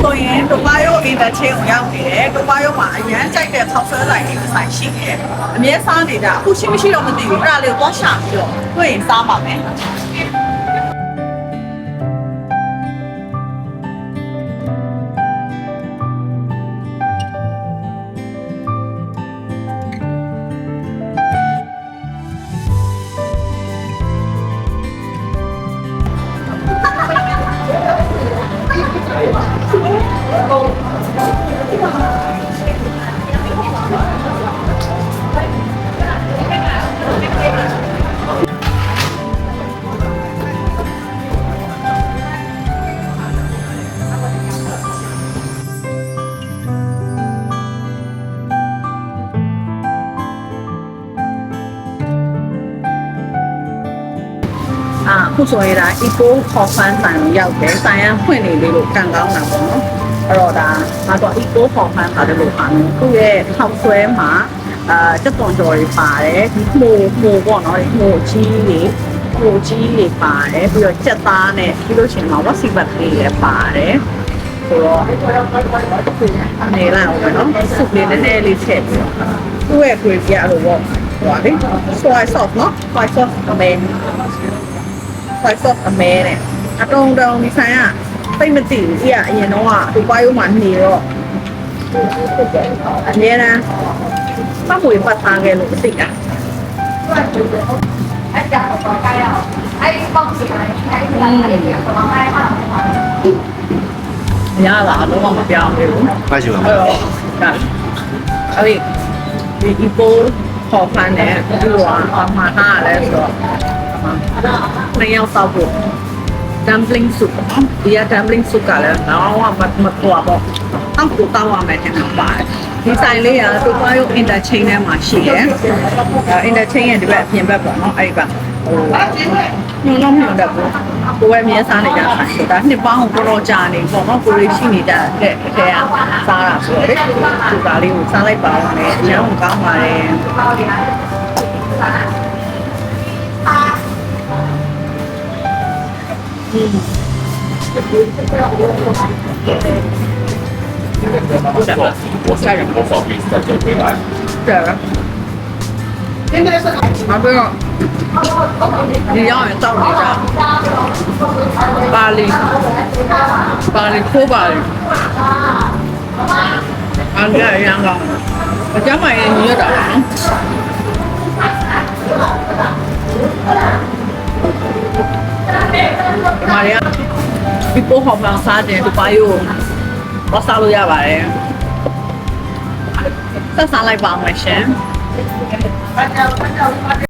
ဆိုရင်ဒဘာယိုအင်တာချင်းကိုရောက်နေတယ်ဒဘာယိုမှာအရန်ကြိုက်တဲ့ခောက်ဆွဲဆိုင်တွေတစ်ဆိုင်ရှိတယ်အမြဲစားနေကြအခုရှိမရှိတော့မသိဘူးအဲ့ဒါလေးကိုသွားရှာပြီးတော့တွေ့ရင်စားပါမယ်အခုဆိုရင်ဒါ eco coffee ဆိုင်ကိုရောက်တယ်ဆိုင်ရဖွင့်နေလေးလို့ကန်ကောင်းတာပေါ့နော်အဲ့တော့ဒါငါတော့ eco coffee ပါတယ်လို့ပါမယ်သူ့ရဲ့ထောက်ဆွဲမှာတက်သွန်ကြော်တွေပါတယ်ဒီမှုပေါ့နော်ဒီမှုကြီးတွေပါတယ်ပြီးတော့ချက်သားနဲ့ပြီးလို့ရှိရင်ဝက်စီဘတ်လေးလည်းပါတယ်ဆိုတော့အနေလိုက်အောင်ပဲနော်စုပ်လေးနည်းနည်းလေးထည့်ပြီးတော့သူ့ရဲ့ gravy အဲ့လိုပေါ့ဟိုလေ soy sauce နော် soy sauce အမဲအမဲနဲ့အတုံဒီဆိုင်ကသိမသိဘူးကြီးကအရင်တော့ကဒဘာယိုမှာနေတော့အများနဲ့ပတ်ဝေပတ်ထားခဲ့လို့သိတာအဲ့ဒါတော့ကြရအောင်အဲ့ဒီပေါက်စီတိုင်းအဲ့ဒီလာလေးကဘာမှမဟုတ်ဘူးရလာတော့မပြောင်းဘူးပါရှိပါမယ်အဲ့ဒီဒီပိုးခေါ်ဖန်နဲ့ဒီလိုအမှားထားလဲဆိုတော့နှစ်ယောက်စောက်ဖို့ dumpling soup ဒီ dumpling soup ကလည်းတော့မတော်ပေါ့အောက်ကိုတောင်းရမယ်တဲ့ပါတယ်ဒီဆိုင်လေးကဒဘာယို interchange ထဲမှာရှိတယ်interchange ရဲ့ဒီဘက်အပြင်ဘက်ပေါ့နော်အဲ့ဒီကဟိုညလုံးညွန်တဲ့ကိုယ်ပဲမြဲစားနေကြတာဆိုတာနှစ်ပေါင်းကိုတော်ကြာနေပေါ့နော်ကိုရီရှိနေကြတဲ့အထဲကစားတာဆိုတော့လေဒီပါလေးကိုစားလိုက်ပါဦးမယ်အရင်ကကောင်းပါတယ်我是人多少比赛就回来。对了。啊，不用。你要人到你家。巴黎酷巴黎。啊，这样个。我家买的你也打。မာရီယာဒီပို့ဟောင်းမှာစားတယ်ဒီပါယိုဘာစားလို့ရပါတယ်ဆက်စားလိုက်ပါမယ်ရှင်